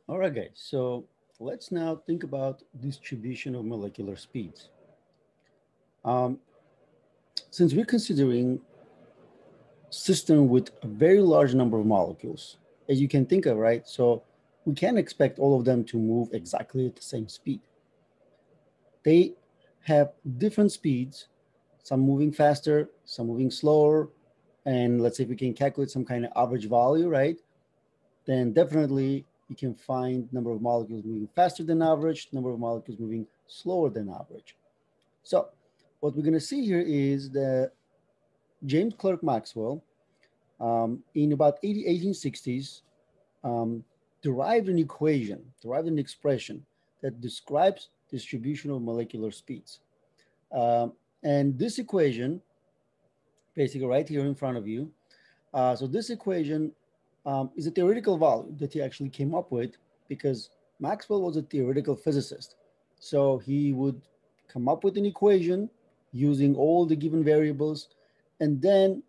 All right, guys. So let's now think about distribution of molecular speeds. Um, since we're considering system with a very large number of molecules, as you can think of, right? So we can't expect all of them to move exactly at the same speed. They have different speeds, some moving faster, some moving slower. And let's say if we can calculate some kind of average value, right? Then definitely you can find number of molecules moving faster than average, number of molecules moving slower than average. So what we're going to see here is that James Clerk Maxwell, in about 1860s, um, derived an equation, derived an expression that describes distribution of molecular speeds. Um, and this equation, basically right here in front of you, so this equation is a theoretical value that he actually came up with because Maxwell was a theoretical physicist. So he would come up with an equation using all the given variables, and then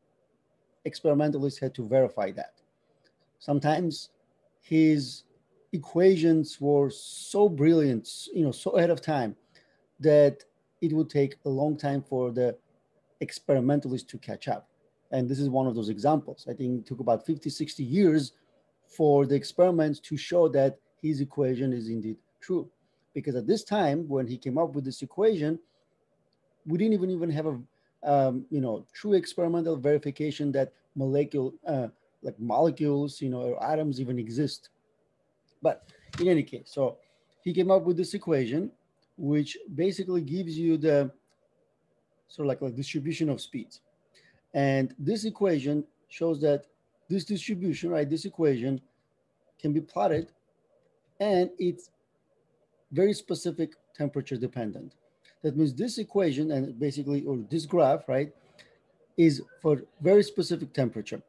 experimentalists had to verify that. Sometimes his equations were so brilliant, so ahead of time that it would take a long time for the experimentalists to catch up. And this is one of those examples. I think it took about 50, 60 years for the experiments to show that his equation is indeed true. Because at this time, when he came up with this equation, we didn't even have a true experimental verification that like molecules, or atoms even exist. But in any case, so he came up with this equation, which basically gives you the sort of like distribution of speeds. And this equation shows that this distribution, right, this equation can be plotted, and it's very specific temperature dependent. That means this equation and basically, or this graph, right, is for very specific temperature.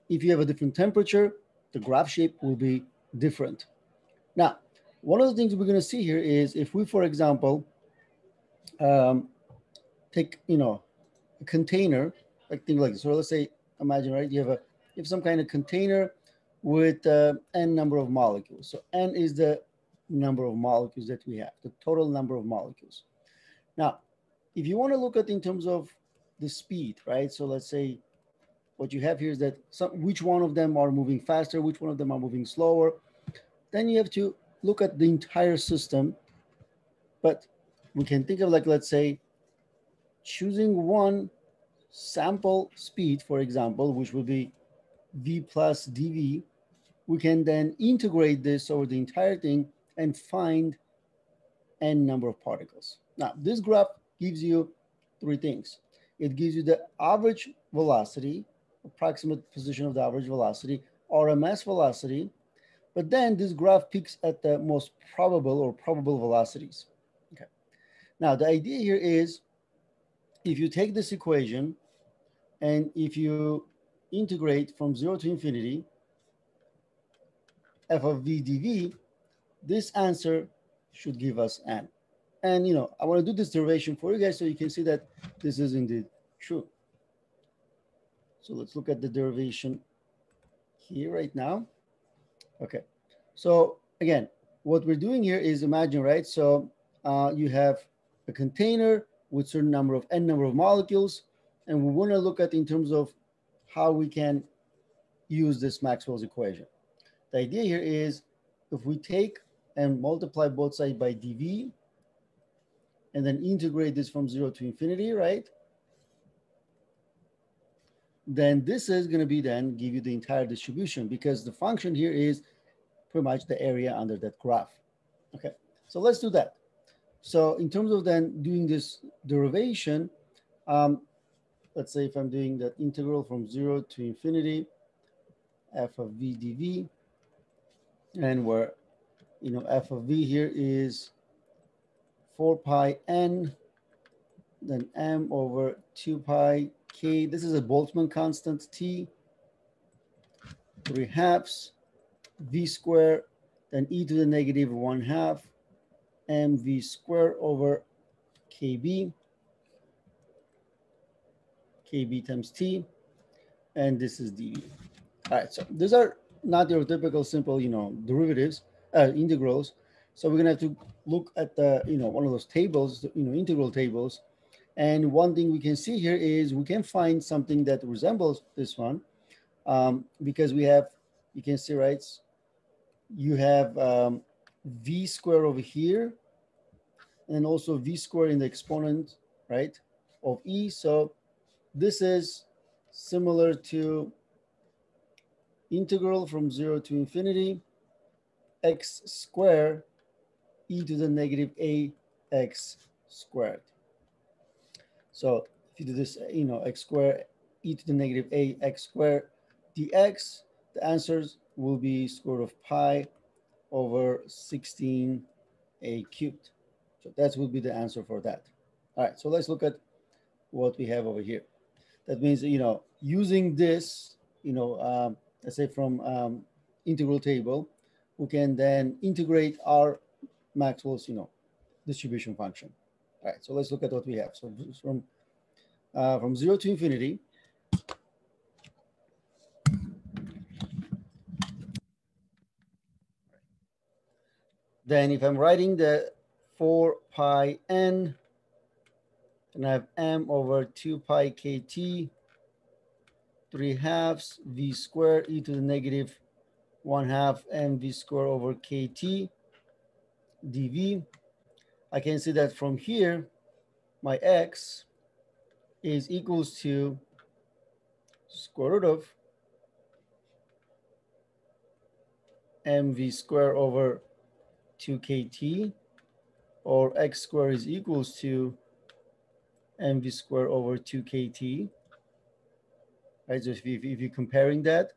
If you have a different temperature, the graph shape will be different. Now, one of the things we're going to see here is if we, for example, um, take, a container, like things like this. So let's say, imagine, right, you have some kind of container with n number of molecules. So n is the number of molecules that we have, the total number of molecules. Now, if you want to look at in terms of the speed, right? So let's say what you have here is that which one of them are moving faster, which one of them are moving slower. Then you have to look at the entire system. But we can think of, like, let's say, choosing one sample speed, for example, which would be v plus dv. We can then integrate this over the entire thing and find n number of particles. Now, this graph gives you three things. It gives you the average velocity, approximate position of the average velocity, RMS velocity, but then this graph peaks at the most probable or probable velocities. Okay. Now, the idea here is if you take this equation and if you integrate from 0 to infinity, f of v dv, this answer should give us n. And I want to do this derivation for you guys so you can see that this is indeed true. So let's look at the derivation here right now. Okay. So again, what we're doing here is imagine, right? So you have a container with certain number of n number of molecules, and we want to look at in terms of how we can use this Maxwell's equation. The idea here is if we take and multiply both sides by dv, and then integrate this from 0 to infinity, right? Then this is going to be then give you the entire distribution because the function here is pretty much the area under that graph. Okay, so let's do that. So in terms of then doing this derivation, let's say if I'm doing that integral from 0 to infinity, f of v dv, and where, f of v here is 4 pi n, then m over 2 pi k. This is a Boltzmann constant t, 3/2 v squared, then e to the negative 1/2 mv squared over kb times t, and this is dv. All right, so these are not your typical simple, derivatives, integrals. So we're gonna have to look at the, one of those tables, integral tables. And one thing we can see here is we can find something that resembles this one, because we have, you can see, right, you have v squared over here, and also v squared in the exponent, right, of e. So this is similar to integral from 0 to infinity x squared e to the negative ax squared. So if you do this, x squared e to the negative ax squared dx, the answers will be square root of pi over 16a cubed. So that will be the answer for that. All right, so let's look at what we have over here. That means, using this, let's say from integral table, we can then integrate our Maxwell's, distribution function. All right, so let's look at what we have. So from 0 to infinity, then if I'm writing the 4 pi n, and I have m over 2 pi kt 3/2 v squared e to the negative 1/2 mv squared over kt dv. I can see that from here, my x is equals to square root of mv squared over 2kt, or x squared is equals to mv squared over 2kt. Right, so if you're comparing that,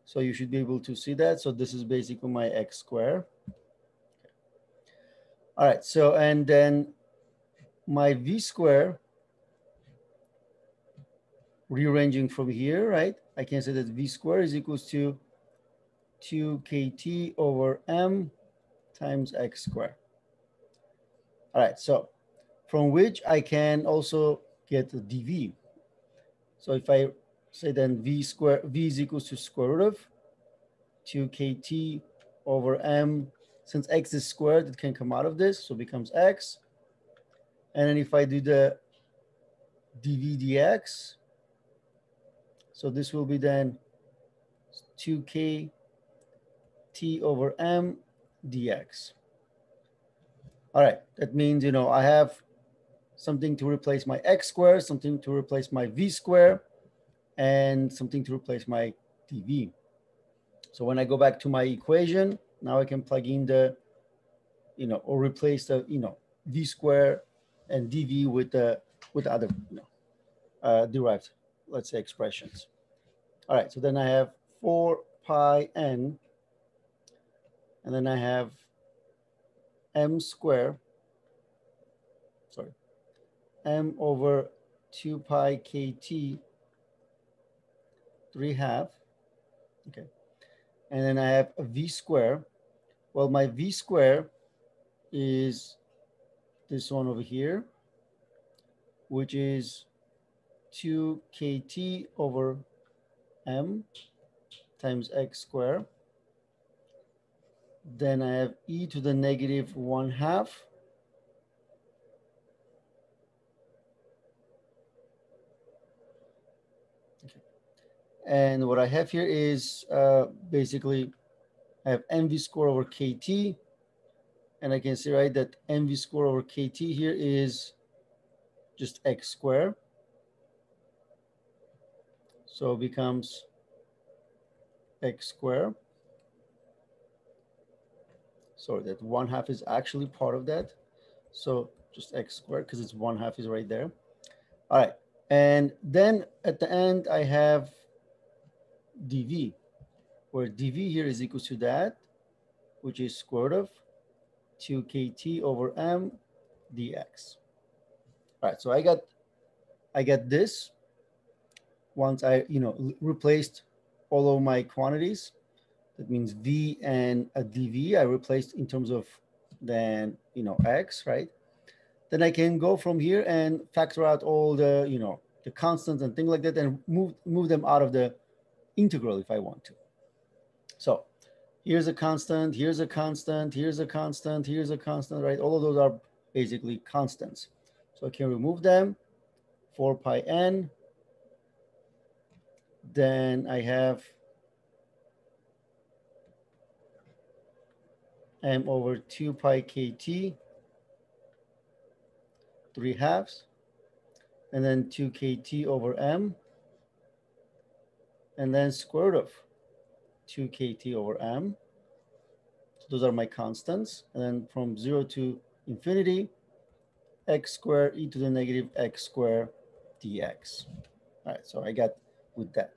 so you should be able to see that. So this is basically my x squared. All right, so and then my v squared, rearranging from here, right, I can say that v squared is equals to 2kt over m times x squared. All right, so from which I can also get the dv. So if I say then v is equals to square root of 2kt over m, since x is squared, it can come out of this, so it becomes x. And then if I do the dv dx, so this will be then 2kt over m dx. All right, that means, I have something to replace my x squared, something to replace my v squared, and something to replace my dv. So when I go back to my equation, now I can plug in the, or replace the, v squared and dv with the other, derived, let's say, expressions. All right, so then I have 4 pi n, and then I have m squared, sorry, m over 2 pi kt 3/2, okay. And then I have a v squared. Well, my v squared is this one over here, which is 2kt over m times x squared. Then I have e to the negative 1/2 okay. And what I have here is basically I have mv squared over kt, and I can see, right, that mv squared over kt here is just x squared. So it becomes x squared. So that 1/2 is actually part of that. So just x squared, because it's 1/2 is right there. All right. And then at the end, I have dv, where dv here is equal to that, which is square root of 2kt over m dx. All right. So I got this once I, replaced all of my quantities. That means v and a dv I replaced in terms of then, x, right? Then I can go from here and factor out all the, the constants and things like that, and move them out of the integral if I want to. So Here's a constant, here's a constant, here's a constant, here's a constant, right? All of those are basically constants. So I can remove them, 4 pi n. Then I have m over 2 pi kt, 3/2, and then 2 kt over m, and then square root of 2 kt over m. So those are my constants. And then from 0 to infinity, x squared e to the negative x squared dx. All right, so I got with that.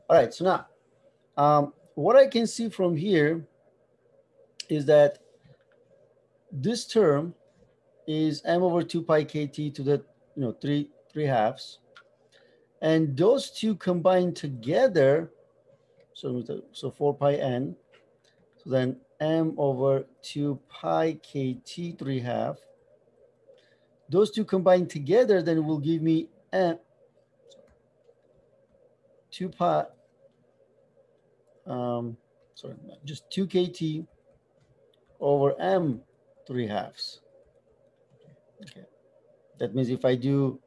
All right, so now what I can see from here is that this term is m over 2 pi kt to the 3/2, and those two combined together, so 4 pi n, so then m over 2 pi kt 3/2. Those two combined together then will give me m 2 pi, sorry, just 2 kt over m 3/2. Okay, that means if I do,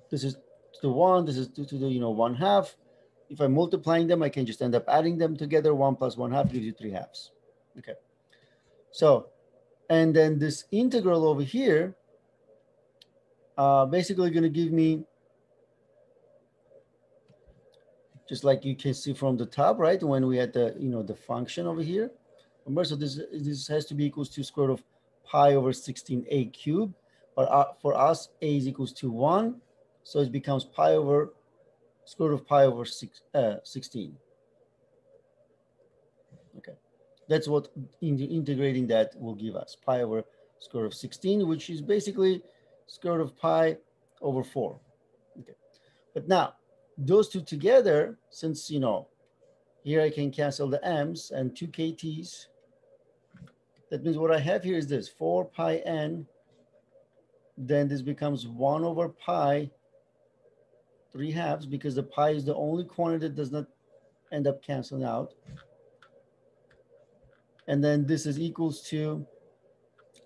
this is to the 1, this is to the 1/2. If I'm multiplying them, I can just end up adding them together. 1 plus 1/2 gives you 3/2. Okay, so and then this integral over here basically going to give me, just like you can see from the top, right? When we had the the function over here. Remember, so this has to be equals to square root of pi over 16a cubed. But for us, a is equals to 1, so it becomes pi over square root of pi over 16. Okay, that's what integrating that will give us, pi over square root of 16, which is basically square root of pi over 4. Okay, but now those two together, since here I can cancel the m's and 2 kt's. That means what I have here is this 4 pi n. Then this becomes 1 over pi 3/2, because the pi is the only quantity that does not end up canceling out. And then this is equals to,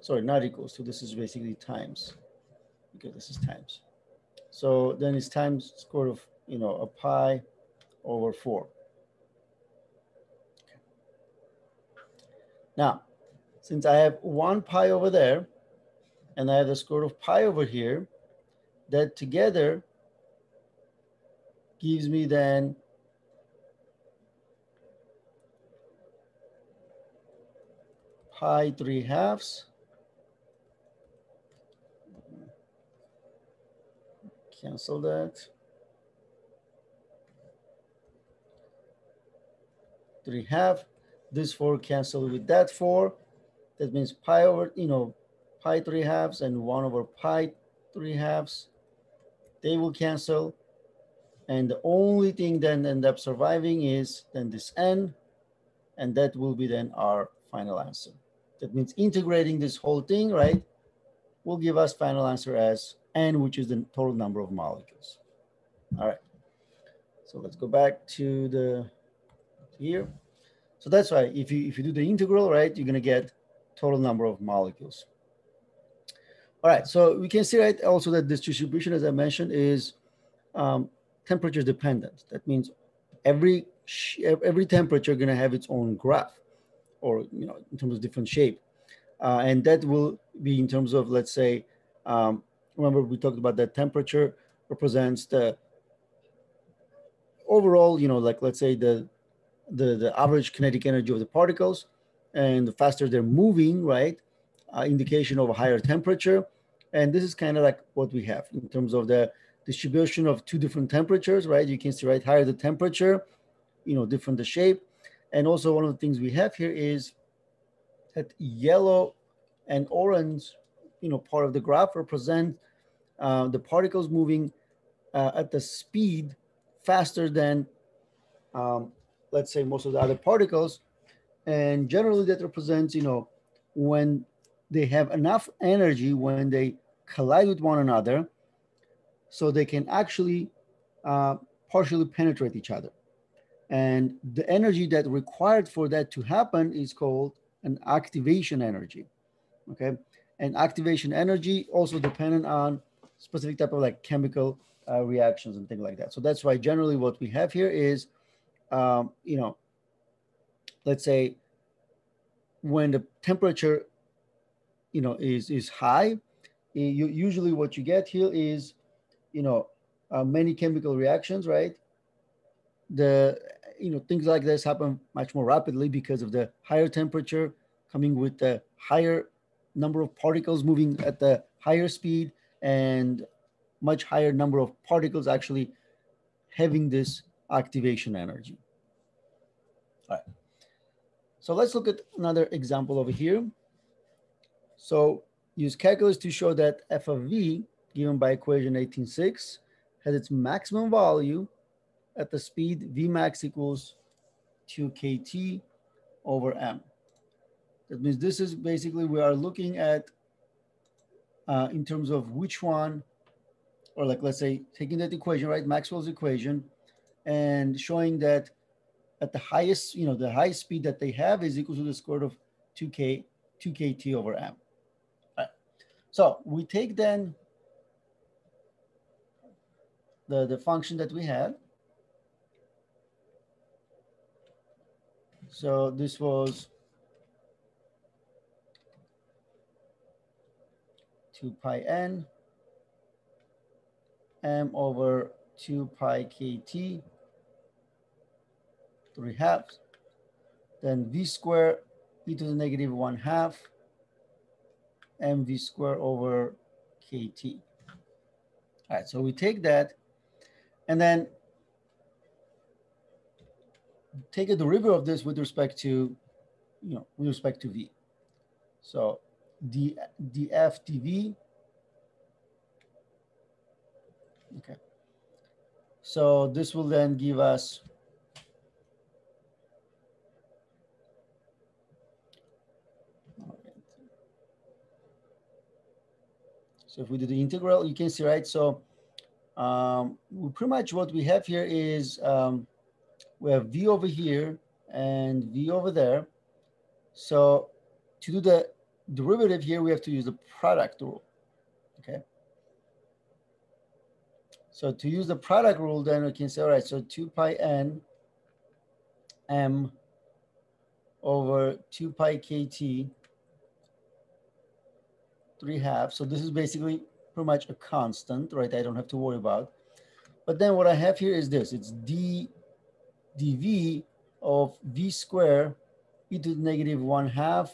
sorry, not equals to, this is basically times, because this is times. So then it's times square of, a pi over 4. Okay. Now, since I have 1 pi over there, and I have the square root of pi over here, that together gives me then pi 3/2. Cancel that. 3/2. This 4 cancel with that 4. That means pi over, pi 3/2 and 1 over pi 3/2. They will cancel. And the only thing then end up surviving is then this n. And that will be then our final answer. That means integrating this whole thing, right, will give us final answer as n, which is the total number of molecules. All right. So let's go back to the here. So that's why if you do the integral, right, you're going to get total number of molecules. All right. So we can see, right, also that this distribution, as I mentioned, is temperature dependent. That means every temperature going to have its own graph, or in terms of different shape, and that will be in terms of, let's say, remember we talked about that temperature represents the overall, like let's say the average kinetic energy of the particles, and the faster they're moving, right, indication of a higher temperature. And this is kind of like what we have in terms of the distribution of two different temperatures, right? You can see, right, higher the temperature, different the shape. And also one of the things we have here is that yellow and orange, part of the graph represent the particles moving at the speed faster than, let's say, most of the other particles. And generally that represents, when they have enough energy, when they collide with one another, so they can actually partially penetrate each other. And the energy that required for that to happen is called an activation energy, okay? And activation energy also dependent on specific type of like chemical reactions and things like that. So that's why generally what we have here is, you know, let's say when the temperature, you know, is high, usually what you get here is, you know, many chemical reactions, right? The, you know, things like this happen much more rapidly because of the higher temperature coming with the higher number of particles moving at the higher speed, and much higher number of particles actually having this activation energy. All right. So let's look at another example over here. So use calculus to show that f of v given by equation 18.6 has its maximum value at the speed v max equals 2 kt over m. That means this is basically we are looking at in terms of which one, or like let's say taking that equation, right, Maxwell's equation, and showing that at the highest, you know, the highest speed that they have is equal to the square root of 2 kt over m. All right. So we take then the function that we had. So this was 2 pi n m over 2 pi kt 3/2, then v square e to the negative 1/2 mv square over kt. All right, so we take that and then take a derivative of this with respect to, you know, with respect to v. So df dv. Okay. So this will then give us so if we do the integral, you can see, right? So pretty much what we have here is we have v over here and v over there. So to do the derivative here, we have to use the product rule, okay? So to use the product rule, then we can say, all right, so 2 pi n m over 2 pi kt 3/2. So this is basically pretty much a constant, right? I don't have to worry about. But then what I have here is this, it's dv of v square e to the negative 1/2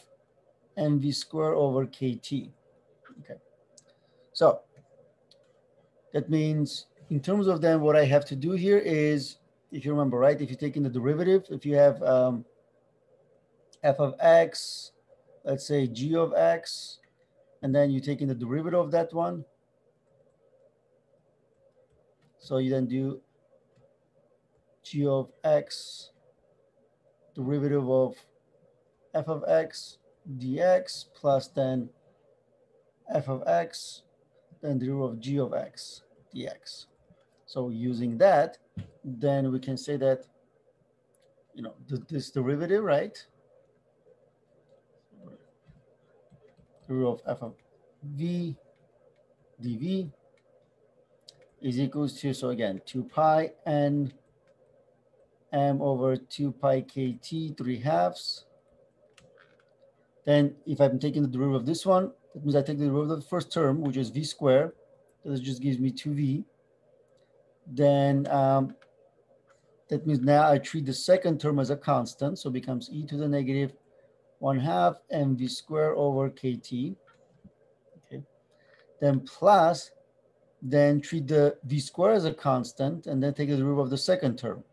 mv square over kt. Okay. So that means in terms of then what I have to do here is, if you remember, right, if you take in the derivative, if you have f of x, let's say g of x, and then you take in the derivative of that one. So you then do g of x, derivative of f of x dx, plus then f of x, then derivative of g of x dx. So using that, then we can say that, you know, this derivative, right? Derivative of f of v dv is equals to, so again, 2 pi n m over 2 pi kt 3/2. Then if I'm taking the derivative of this one, that means I take the derivative of the first term, which is v squared. This just gives me 2v. Then that means now I treat the second term as a constant, so it becomes e to the negative 1/2 mv squared over kt. Okay. Then plus, then treat the v squared as a constant, and then take the derivative of the second term,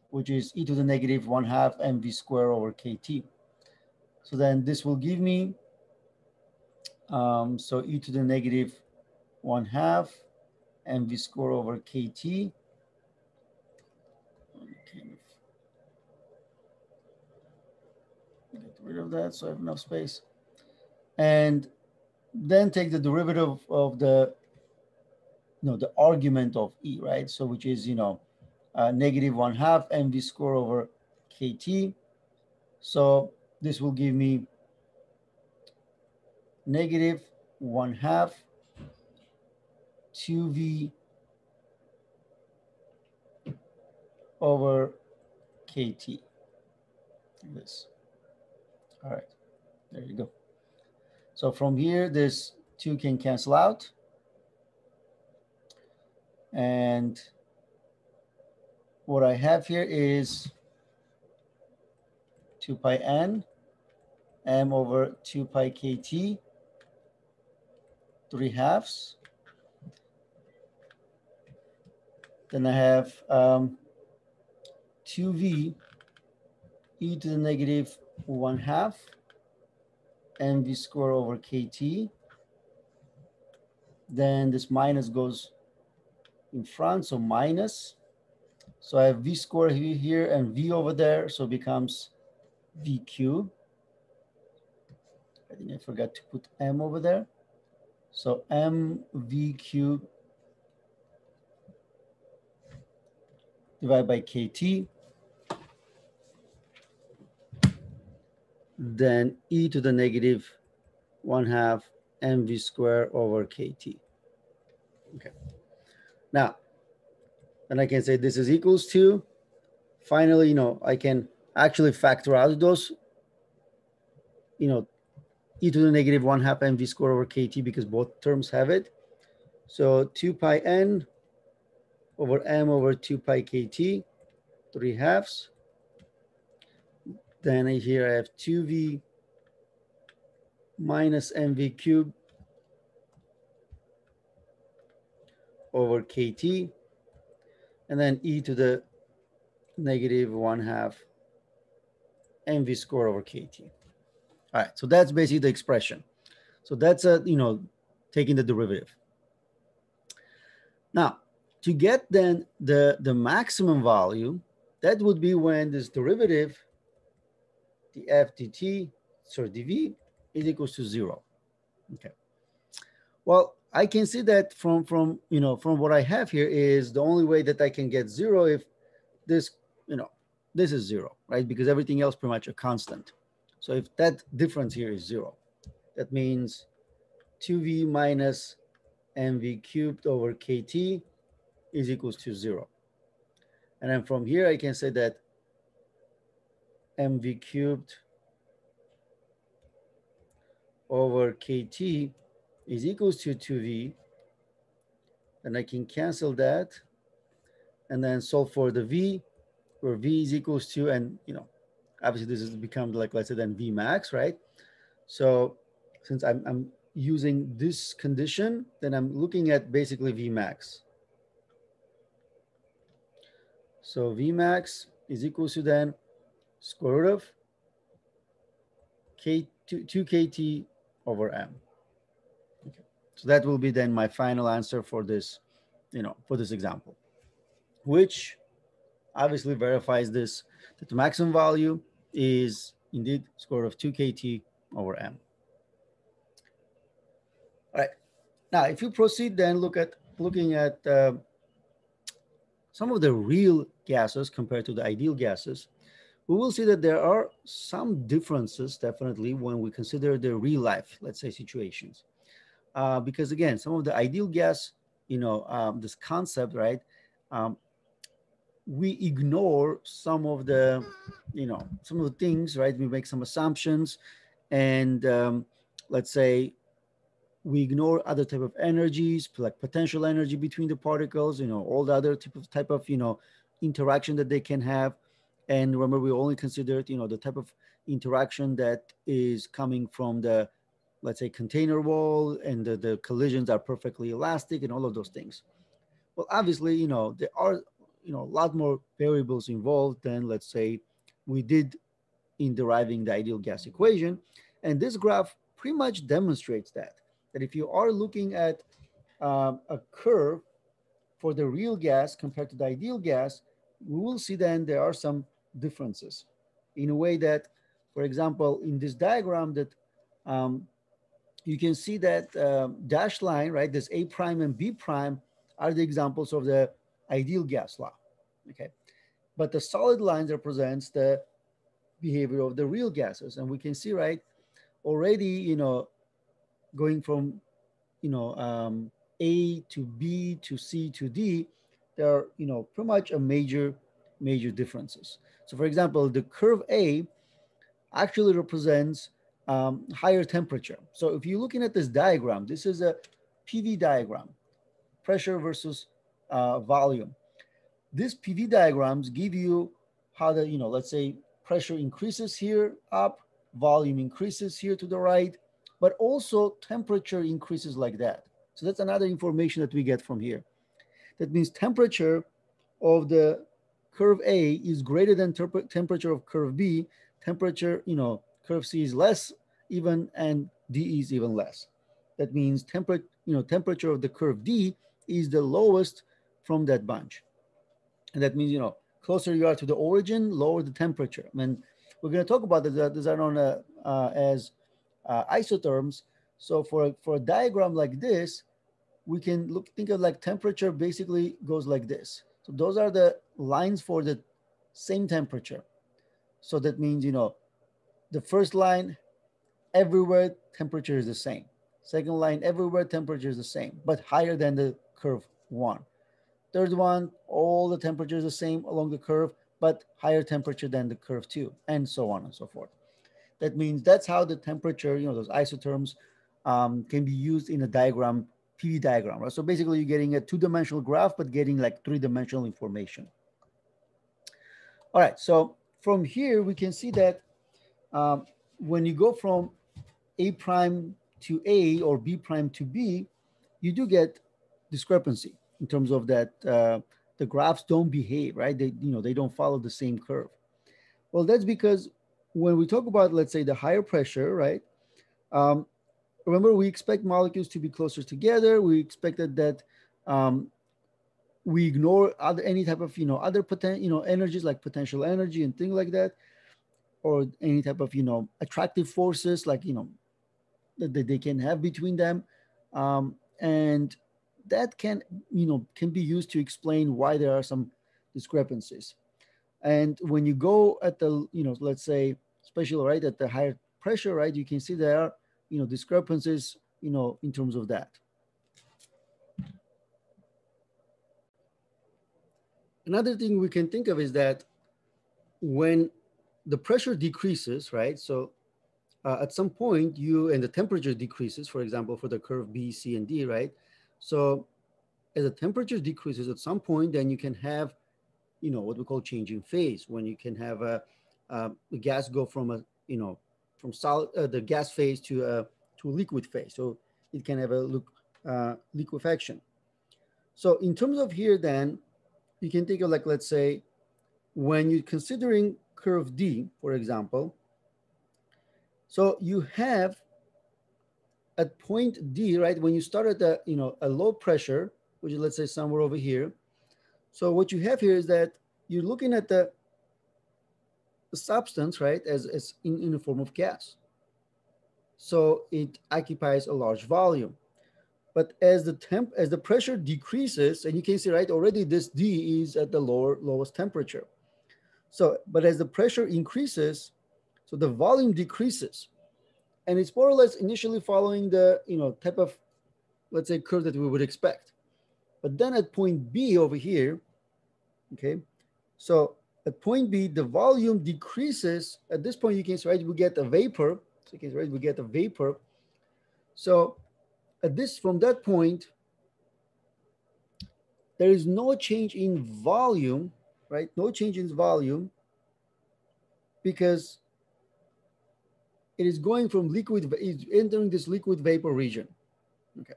which is e to the negative 1/2 mv squared over kt. So then this will give me, so e to the negative 1/2 mv squared over kt. Get rid of that so I have enough space. And then take the derivative of the, you know, the argument of e, right? So which is, you know, negative 1/2 mv square over kT. So this will give me negative 1/2 2v over kT. This. All right, there you go. So from here, this 2 can cancel out. And what I have here is 2 pi n m over 2 pi kT, 3/2. Then I have 2v e to the negative 1/2 mv square over kT. Then this minus goes in front, so minus. So I have v square here and v over there, so it becomes v cubed. I think I forgot to put m over there. So mv cubed divided by kT. Then e to the negative 1/2 mv square over kT. Okay. Now, then I can say this is equals to, finally, I can actually factor out those, e to the negative 1/2 mv square over kT because both terms have it. So 2 pi n over m over 2 pi kT, 3/2. Then here I have 2v minus mv cubed over kT, and then e to the negative 1/2 mv square over kT. All right, so that's basically the expression. So that's taking the derivative. Now, to get then the maximum value, that would be when this derivative, df dt, sorry, dv, is equals to 0. Okay. Well, I can see that from what I have here is the only way that I can get 0 if this, this is 0, right? Because everything else pretty much a constant. So if that difference here is 0, that means 2v minus mv cubed over kT is equals to 0. And then from here, I can say that mv cubed over kT is equals to 2v. And I can cancel that and then solve for the v, where v is equals to, and obviously this has become like, let's say then v max, right? So since I'm using this condition, then I'm looking at basically v max. So v max is equals to then square root of 2 kT over m. Okay. So that will be then my final answer for this, for this example, which obviously verifies this, that the maximum value is indeed square root of 2 kT over m. All right. Now, if you proceed, then looking at some of the real gases compared to the ideal gases, we will see that there are some differences definitely when we consider the real life, let's say, situations. Because again, some of the ideal gas, this concept, right? We ignore some of the, some of the things, right? We make some assumptions, and let's say we ignore other type of energies, like potential energy between the particles, all the other type of interaction that they can have. And remember, we only considered, the type of interaction that is coming from the, let's say, container wall, and the collisions are perfectly elastic and all of those things. Well, obviously, there are, a lot more variables involved than, let's say, we did in deriving the ideal gas equation. And this graph pretty much demonstrates that if you are looking at a curve for the real gas compared to the ideal gas, we will see then there are some differences in a way that, for example, in this diagram that you can see that dashed line, right? This A prime and B prime are the examples of the ideal gas law. okay? But the solid lines represents the behavior of the real gases. And we can see, right, already, going from, A to B to C to D, there are, pretty much a major differences. So for example, the curve A actually represents higher temperature. So if you're looking at this diagram, this is a PV diagram, pressure versus volume. These PV diagrams give you how the, let's say pressure increases here up, volume increases here to the right, but also temperature increases like that. So that's another information that we get from here. That means temperature of the curve A is greater than temperature of curve B. Temperature, curve C is less even, and D is even less. That means temperature of the curve D is the lowest from that bunch. And that means, closer you are to the origin, lower the temperature. I mean, we're going to talk about this, these are known as isotherms. So for a diagram like this, we can think of like temperature basically goes like this. So those are the lines for the same temperature. So that means, the first line, everywhere temperature is the same. Second line, everywhere temperature is the same, but higher than the curve one. Third one, all the temperatures the same along the curve, but higher temperature than the curve two, and so on and so forth. That means that's how the temperature, those isotherms can be used in a diagram, PV diagram, right? So basically you're getting a two-dimensional graph, but getting like three-dimensional information. All right, so from here, we can see that when you go from A prime to A or B prime to B, you do get discrepancy in terms of that the graphs don't behave, right? They don't follow the same curve. Well, that's because when we talk about, let's say, the higher pressure, right? Remember, we expect molecules to be closer together. We expected that we ignore any type of other potential energies like potential energy and things like that, or any type of attractive forces like that they can have between them, and that can be used to explain why there are some discrepancies. And when you go at the let's say especially right at the higher pressure, right, you can see there are discrepancies in terms of that. Another thing we can think of is that when the pressure decreases, right, so at some point and the temperature decreases, for example, for the curve B, C, and D, right? So as the temperature decreases at some point, then you can have, what we call changing phase, when you can have the gas go from from solid, the gas phase to a liquid phase. So it can have a liquefaction. So in terms of here, then you can think of like, let's say, when you're considering curve D, for example, so you have at point D, right, when you start at the, a low pressure, which is, let's say, somewhere over here. So what you have here is that you're looking at the substance, right, as in the form of gas. So it occupies a large volume. But as the pressure decreases, and you can see, right, already this D is at the lowest temperature. So, but as the pressure increases, so the volume decreases. And it's more or less initially following the type of, let's say, curve that we would expect. But then at point B over here, okay, so at point B, the volume decreases. At this point, you can see, right, we get a vapor. So you can see, right, we get a vapor. So from that point, there is no change in volume, right? No change in volume, because it is going from it's entering this liquid vapor region. Okay.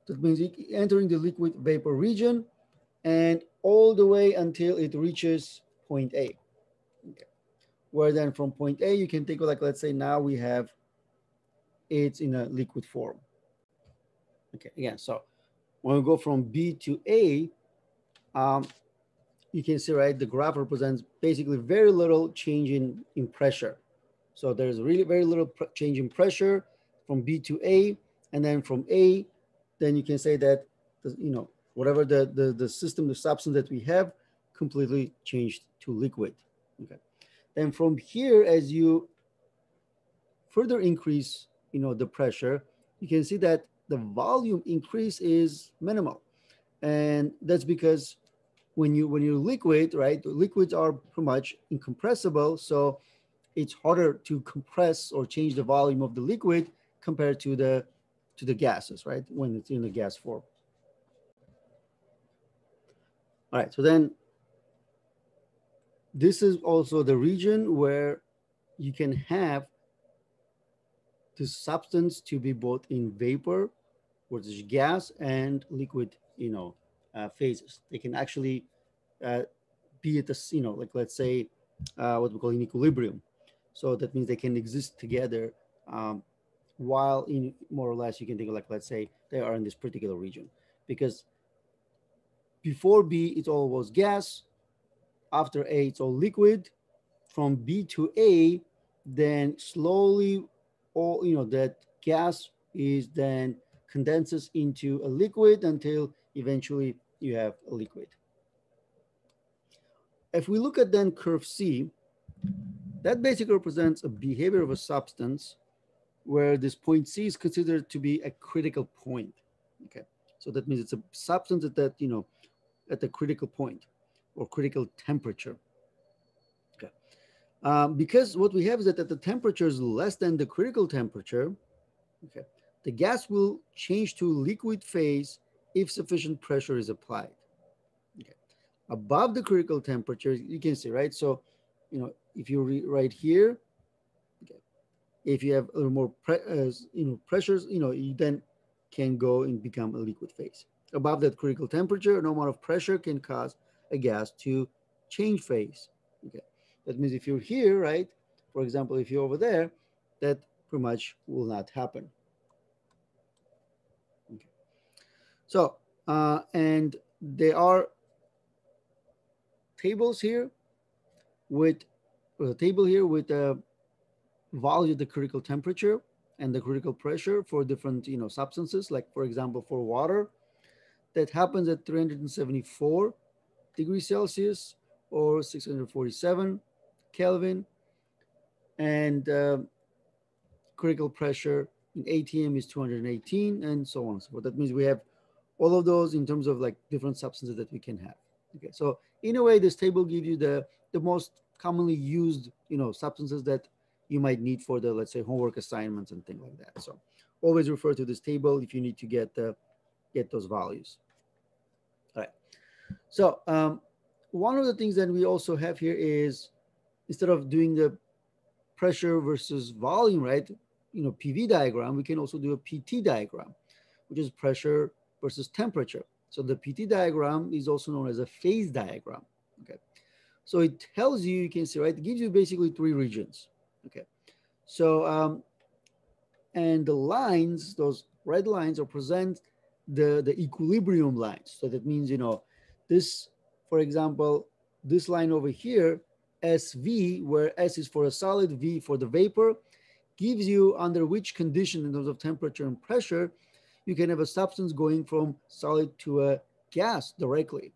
That means entering the liquid vapor region and all the way until it reaches point A. Okay. Where then from point A, you can take, like, let's say now we have it's in a liquid form. Okay, again, so when we go from B to A, you can see, right, the graph represents basically very little change in pressure. So there's really very little change in pressure from B to A, and then from A, then you can say that whatever the system, the substance that we have completely changed to liquid. Okay. Then from here, as you further increase, the pressure, you can see that the volume increase is minimal, and that's because when you're liquid, right, liquids are pretty much incompressible, so it's harder to compress or change the volume of the liquid compared to the gases, right, when it's in the gas form. All right, so then this is also the region where you can have the substance to be both in vapor, which is gas, and liquid, phases. They can actually uh, be at the, like let's say what we call in equilibrium. So that means they can exist together, while in more or less you can think of, like, let's say they are in this particular region, because before B it all was gas, after A it's all liquid, from B to A, then slowly all, that gas is then condenses into a liquid until eventually you have a liquid. If we look at then curve C, that basically represents a behavior of a substance where this point C is considered to be a critical point. Okay, so that means it's a substance at at the critical point or critical temperature. Okay, because what we have is that at the temperature is less than the critical temperature, okay, the gas will change to liquid phase if sufficient pressure is applied. Okay, above the critical temperature, you can see, right? So, if you right here, okay, if you have a little more pressures, you then can go and become a liquid phase. Above that critical temperature, no amount of pressure can cause a gas to change phase. Okay, that means if you're here, right, for example, if you're over there, that pretty much will not happen. Okay, so and there are tables here with a table here with a value the critical temperature and the critical pressure for different substances, like for example for water, that happens at 374 degrees Celsius or 647 Kelvin, and critical pressure in ATM is 218, and so on and so forth. That means we have all of those in terms of like different substances that we can have. Okay, so in a way, this table gives you the most commonly used substances that you might need for the, let's say, homework assignments and things like that. So always refer to this table if you need to get those values. All right. So one of the things that we also have here is, instead of doing the pressure versus volume, right, PV diagram, we can also do a PT diagram, which is pressure versus temperature. So the PT diagram is also known as a phase diagram. Okay, so it tells you, you can see, right, it gives you basically three regions. Okay, so and the lines, those red lines, represent the equilibrium lines. So that means, this, for example, this line over here, SV, where S is for a solid, V for the vapor, gives you under which condition in terms of temperature and pressure you can have a substance going from solid to a gas directly.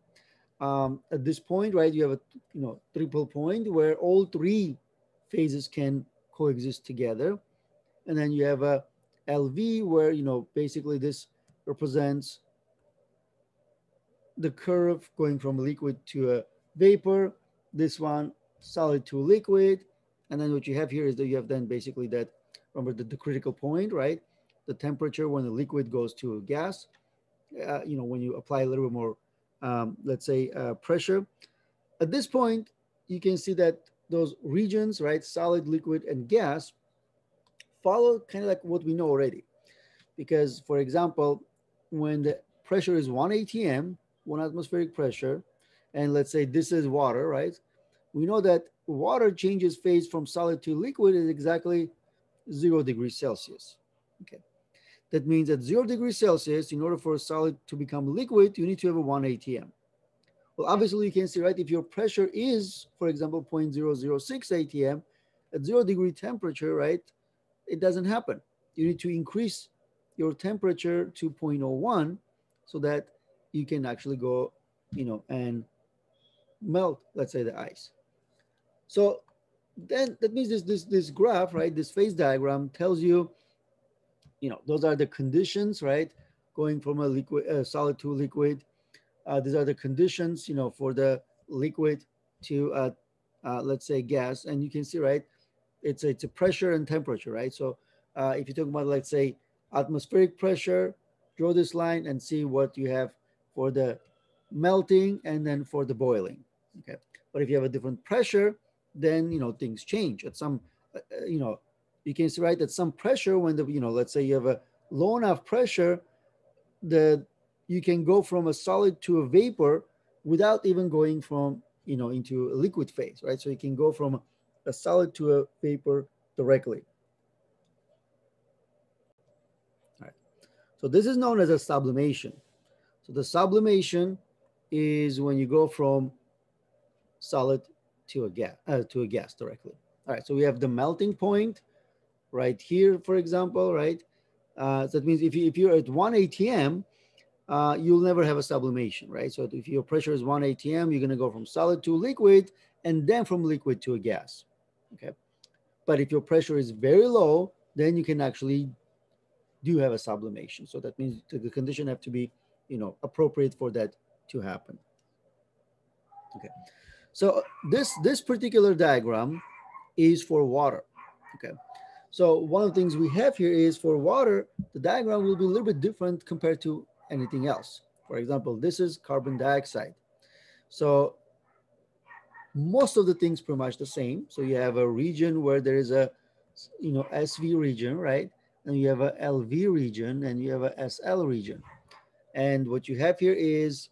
At this point, right, you have a triple point where all three phases can coexist together, and then you have a LV where basically this represents the curve going from liquid to a vapor. This one solid to liquid, and then what you have here is that you have then basically that, remember the critical point, right? The temperature when the liquid goes to a gas, when you apply a little bit more, let's say, pressure. At this point, you can see that those regions, right, solid, liquid, and gas, follow kind of like what we know already. Because, for example, when the pressure is 1 atm, 1 atmospheric pressure, and let's say this is water, right? We know that water changes phase from solid to liquid is exactly 0 degrees Celsius. Okay. That means at 0 degrees Celsius, in order for a solid to become liquid, you need to have a 1 atm. Well, obviously you can see, right, if your pressure is, for example, 0.006 atm, at 0 degree temperature, right, it doesn't happen. You need to increase your temperature to 0.01 so that you can actually go, and melt, let's say, the ice. So then that means this graph, right, this phase diagram tells you, those are the conditions, right, going from a liquid, solid to liquid. These are the conditions, for the liquid to, let's say, gas. And you can see, right, it's a pressure and temperature, right? So if you talk about, let's say, atmospheric pressure, draw this line and see what you have for the melting and then for the boiling. Okay. But if you have a different pressure, then things change. At some, you can see, right, at some pressure, when the let's say you have a low enough pressure, the you can go from a solid to a vapor without even going from into a liquid phase, right? So you can go from a solid to a vapor directly. All right. So this is known as a sublimation. So the sublimation is when you go from solid to a gas directly. All right. So we have the melting point right here, for example, right? So that means if you're at 1 atm, you'll never have a sublimation, right? So if your pressure is 1 atm, you're going to go from solid to liquid and then from liquid to a gas. Okay. But if your pressure is very low, then you can actually do have a sublimation. So that means the condition have to be, appropriate for that to happen. Okay. So this particular diagram is for water. Okay. So one of the things we have here is for water, the diagram will be a little bit different compared to anything else. For example, this is carbon dioxide. So most of the things pretty much the same. So you have a region where there is a, SV region, right? And you have a LV region and you have a SL region. And what you have here is,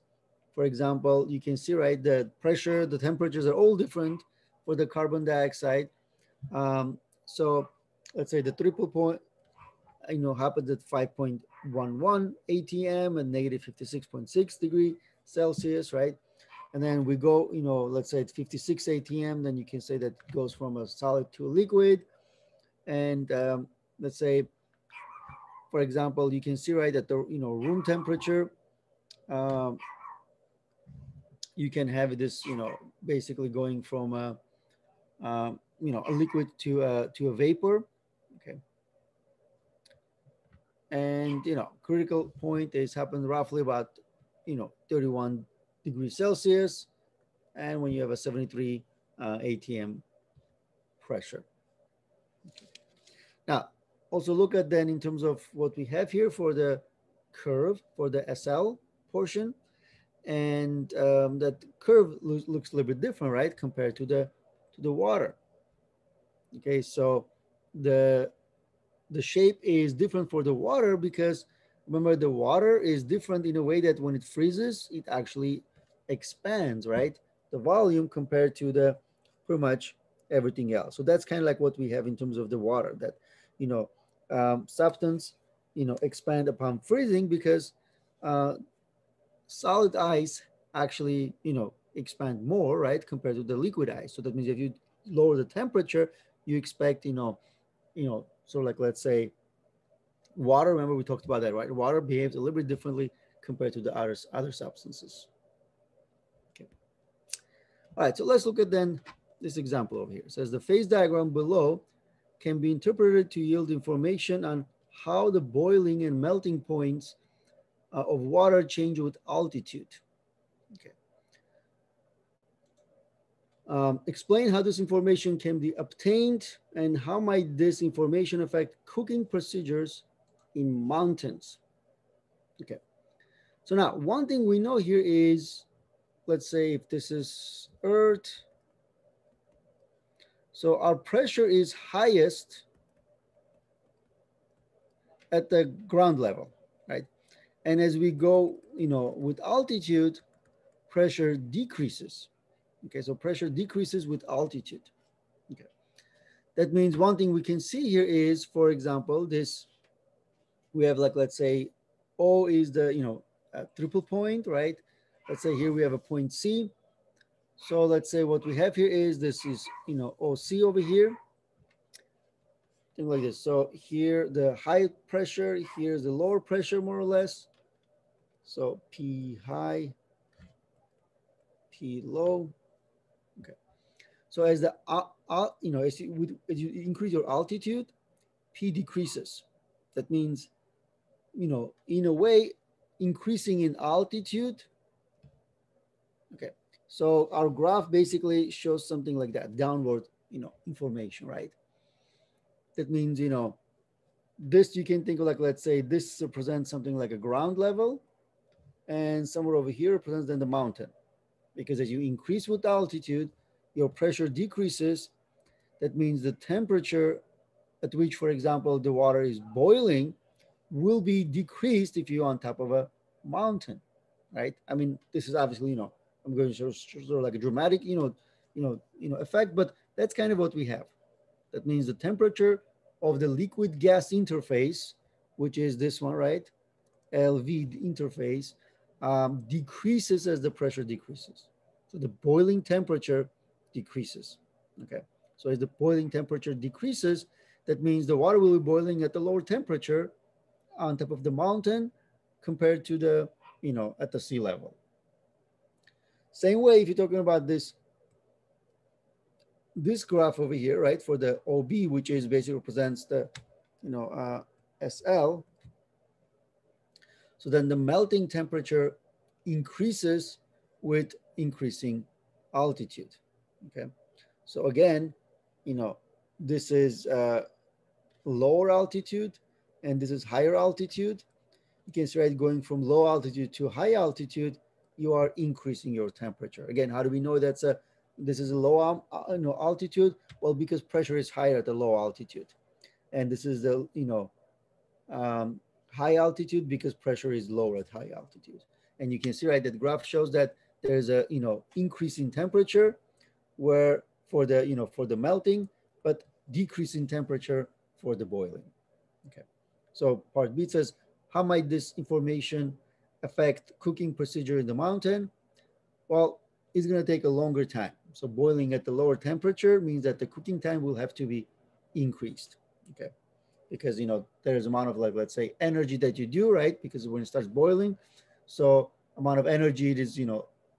for example, you can see, right, the pressure, the temperatures are all different for the carbon dioxide. So let's say the triple point, happens at 5.11 atm and negative 56.6 degree Celsius, right? And then we go, let's say it's 56 atm, then you can say that goes from a solid to a liquid. And let's say, for example, you can see, right, that the room temperature, um, you can have this, basically going from a liquid to a vapor. Okay. And critical point is happened roughly about 31 degrees Celsius, and when you have a 73 atm pressure. Okay. Now also look at then in terms of what we have here for the curve for the SL portion, and that curve looks a little bit different, right, compared to the water. Okay, so the shape is different for the water because remember the water is different in a way that when it freezes, it actually expands, right? The volume compared to the pretty much everything else. So that's kind of like what we have in terms of the water, that, substance, expand upon freezing because uh, solid ice actually, expand more, right, compared to the liquid ice. So that means if you lower the temperature, you expect, sort of like, let's say, water. Remember we talked about that, right? Water behaves a little bit differently compared to the other substances. Okay. All right, so let's look at then this example over here. It says the phase diagram below can be interpreted to yield information on how the boiling and melting points of water change with altitude. Okay. Explain how this information can be obtained and how might this information affect cooking procedures in mountains. Okay. So now one thing we know here is, let's say if this is Earth, so our pressure is highest at the ground level, right? And as we go, with altitude, pressure decreases. Okay, so pressure decreases with altitude. Okay. That means one thing we can see here is, for example, this, we have like, let's say O is the, triple point, right? Let's say here we have a point C. So let's say what we have here is, this is, OC over here. Thing like this. So here the high pressure, here's the lower pressure more or less. So P high, P low. So as the as you increase your altitude, P decreases. That means, in a way, increasing in altitude. Okay, so our graph basically shows something like that, downward, information, right? That means, this you can think of like, let's say this represents something like a ground level, and somewhere over here represents then the mountain. Because as you increase with altitude, your pressure decreases. That means the temperature at which, for example, the water is boiling will be decreased if you're on top of a mountain, right? I mean, this is obviously, I'm going to show sort of like a dramatic, effect, but that's kind of what we have. That means the temperature of the liquid gas interface, which is this one, right? LV interface, decreases as the pressure decreases. So the boiling temperature decreases. Okay. So as the boiling temperature decreases, that means the water will be boiling at the lower temperature on top of the mountain compared to the, at the sea level. Same way, if you're talking about this graph over here, right, for the OB, which is basically represents the, SL. So then the melting temperature increases with increasing altitude. Okay. So again, this is lower altitude and this is higher altitude. You can see, right, going from low altitude to high altitude, you are increasing your temperature. Again, how do we know this is a low altitude? Well, because pressure is higher at the low altitude. And this is the, high altitude because pressure is lower at high altitude. And you can see, right, that graph shows that there's a, increase in temperature where for the melting, but decrease in temperature for the boiling. Okay. So part B says, how might this information affect cooking procedure in the mountain? Well, it's going to take a longer time. So boiling at the lower temperature means that the cooking time will have to be increased. Okay. Because, there's amount of, like, let's say, energy that you do, right? Because when it starts boiling, so amount of energy it is,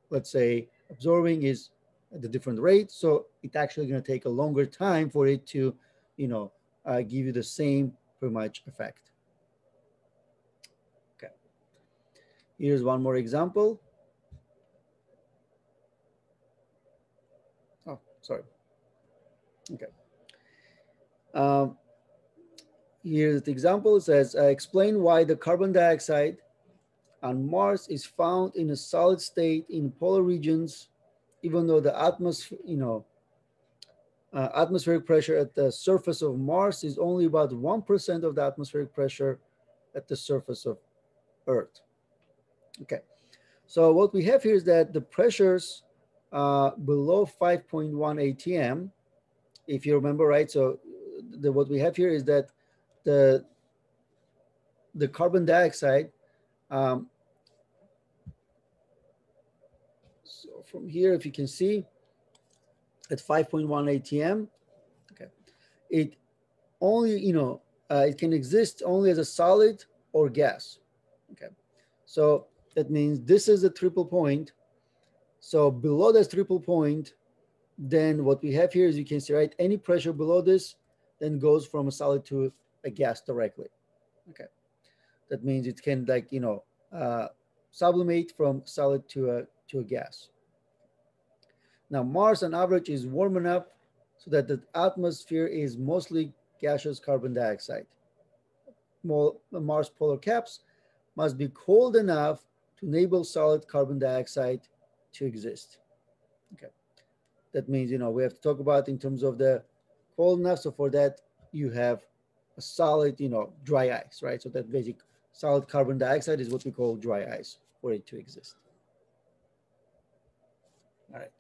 let's say, absorbing is at a different rate. So it's actually going to take a longer time for it to, give you the same pretty much effect. Okay. Here's one more example. Oh, sorry. Okay. Here's the example. It says, explain why the carbon dioxide on Mars is found in a solid state in polar regions, even though the atmospheric pressure at the surface of Mars is only about 1% of the atmospheric pressure at the surface of Earth. Okay, so what we have here is that the pressures below 5.1 atm, if you remember, right? So what we have here is that the carbon dioxide, so from here, if you can see, at 5.1 atm, okay, it only, it can exist only as a solid or gas. Okay, so that means this is a triple point. So below this triple point, then what we have here is, you can see, right, any pressure below this then goes from a solid to a gas directly. Okay, that means it can, like, sublimate from solid to a gas. Now Mars on average is warm enough so that the atmosphere is mostly gaseous carbon dioxide. Mars polar caps must be cold enough to enable solid carbon dioxide to exist. Okay, that means, we have to talk about in terms of the cold enough. So for that, you have a solid, dry ice, right? So that basic solid carbon dioxide is what we call dry ice for it to exist. All right.